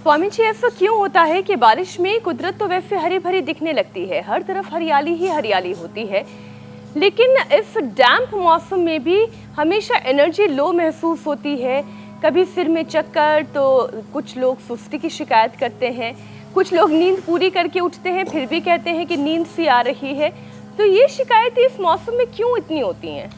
स्वामी जी, ऐसा क्यों होता है कि बारिश में कुदरत तो वैसे हरी भरी दिखने लगती है, हर तरफ हरियाली ही हरियाली होती है, लेकिन इस डैम्प मौसम में भी हमेशा एनर्जी लो महसूस होती है। कभी सिर में चक्कर, तो कुछ लोग सुस्ती की शिकायत करते हैं, कुछ लोग नींद पूरी करके उठते हैं फिर भी कहते हैं कि नींद सी आ रही है। तो ये शिकायतें इस मौसम में क्यों इतनी होती हैं?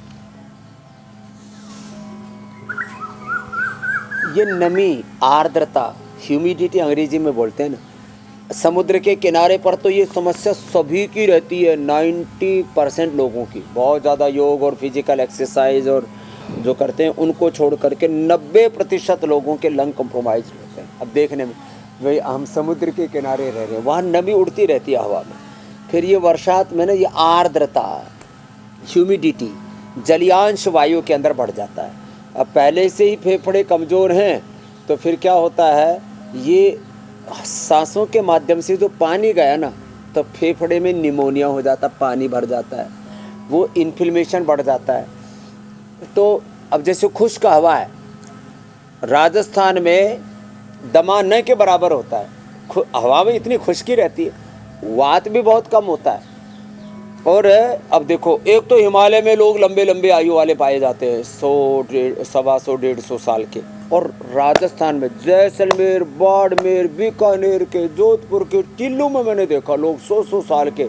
ये नमी, आर्द्रता, ह्यूमिडिटी अंग्रेजी में बोलते हैं ना। समुद्र के किनारे पर तो ये समस्या सभी की रहती है, 90% लोगों की। बहुत ज़्यादा योग और फिजिकल एक्सरसाइज और जो करते हैं उनको छोड़ करके 90% लोगों के लंग कंप्रोमाइज होते हैं। अब देखने में भाई हम समुद्र के किनारे रह रहे हैं, वहाँ नमी उड़ती रहती है हवा में। फिर ये वर्षात में ना ये आर्द्रता, ह्यूमिडिटी, जलीयांश वायु के अंदर बढ़ जाता है। अब पहले से ही फेफड़े कमज़ोर हैं तो फिर क्या होता है, ये सांसों के माध्यम से जो पानी गया ना तो फेफड़े में निमोनिया हो जाता, पानी भर जाता है, वो इन्फ्लेमेशन बढ़ जाता है। तो अब जैसे खुश्क हवा है, राजस्थान में दमा न के बराबर होता है, हवा में इतनी खुश्की रहती है, वात भी बहुत कम होता है। और अब देखो, एक तो हिमालय में लोग लंबे लंबे आयु वाले पाए जाते हैं, 100, 125, 150 साल के। और राजस्थान में जैसलमेर, बाड़मेर, बीकानेर के, जोधपुर के टिल्लू में मैंने देखा लोग 100 साल के।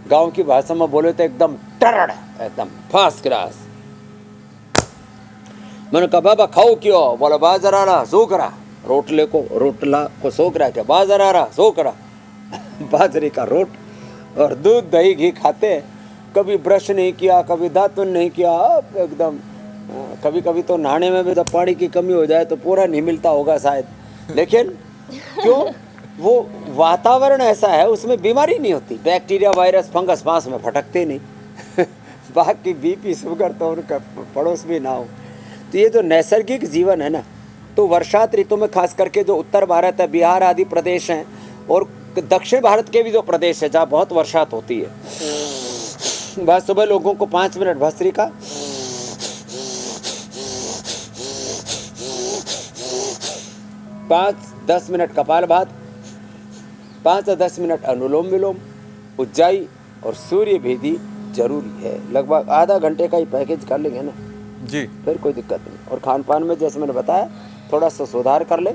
गांव की भाषा में बोले तो एकदम टरड़, एकदम फर्स्ट क्लास। मैंने कहा बाबा खाओ क्यों? बोला बाजार आ रहा सो करा, रोटला को सोख रहा क्या, बाजार आ रहा सो करा। बाजरे का रोट और दूध दही घी खाते हैं, कभी ब्रश नहीं किया, कभी दातुन नहीं किया, एकदम। कभी कभी तो नहाने में भी जब पानी की कमी हो जाए तो पूरा नहीं मिलता होगा शायद, लेकिन क्यों, वो वातावरण ऐसा है, उसमें बीमारी नहीं होती, बैक्टीरिया, वायरस, फंगस पास में फटकते नहीं। बाकी बीपी, शुगर तो उनका पड़ोस भी ना हो। तो ये जो नैसर्गिक जीवन है ना, तो वर्षात ऋतु में खास करके जो उत्तर भारत है, बिहार आदि प्रदेश हैं, और दक्षिण भारत के भी जो प्रदेश है जहाँ बहुत वर्षात होती है, वह सुबह लोगों को 5 मिनट भस्त्रिका, 5-10 मिनट कपालभात, 5 से 10 मिनट अनुलोम विलोम, उज्जाई और सूर्य भेदी जरूरी है। लगभग आधा घंटे का ही पैकेज कर लेंगे ना जी, फिर कोई दिक्कत नहीं। और खान पान में जैसे मैंने बताया थोड़ा सा सुधार कर ले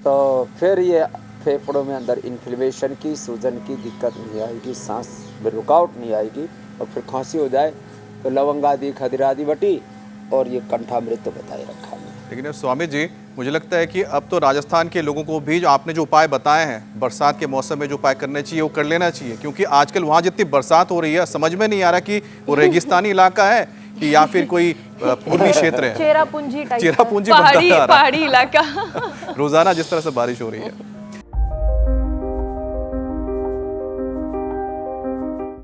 तो फिर ये फेफड़ों में अंदर इन्फ्लेमेशन की, सूजन की दिक्कत नहीं आएगी, सांस में रुकावट नहीं आएगी। और फिर खांसी हो जाए तो लवंगादि, खदिरादि बटी और ये कंठामृत तो बताए रखा है। लेकिन अब स्वामी जी, मुझे लगता है कि अब तो राजस्थान के लोगों को भी जो आपने जो उपाय बताए हैं बरसात के मौसम में जो उपाय करने चाहिए वो कर लेना चाहिए, क्योंकि आजकल वहाँ जितनी बरसात हो रही है समझ में नहीं आ रहा कि वो रेगिस्तानी इलाका है कि या फिर कोई पूर्वी क्षेत्र है, चेरापूंजी टाइप, चेरापूंजी पहाड़ी इलाका। रोजाना जिस तरह से बारिश हो रही है।